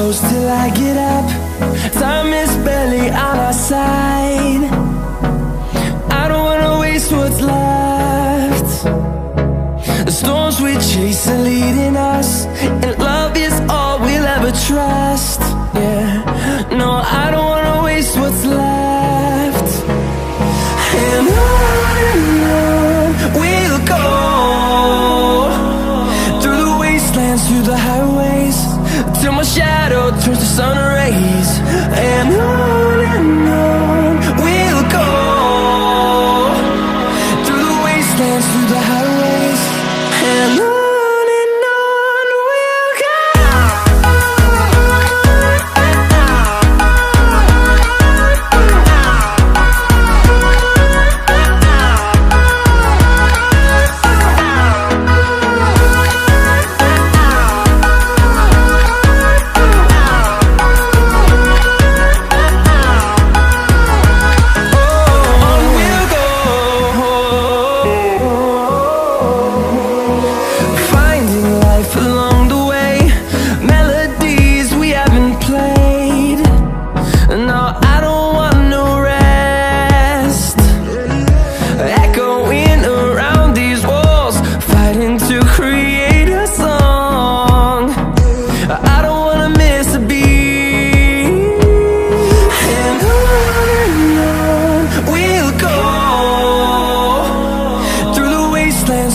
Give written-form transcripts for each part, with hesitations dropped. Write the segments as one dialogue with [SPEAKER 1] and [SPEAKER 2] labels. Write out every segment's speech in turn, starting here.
[SPEAKER 1] close till I get up. Time is barely on our side. I don't wanna waste what's left. The storms we chase are leading us, and love is all we'll ever trust. Yeah, no, I don't wanna waste what's left. And on we'll go, through the wastelands, through the highways, till my shadow turns to sun rays. And on we'll go, through the wastelands, through the highways, and on we'll go.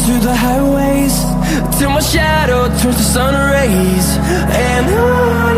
[SPEAKER 1] Through the highways, till my shadow turns to sun rays. And on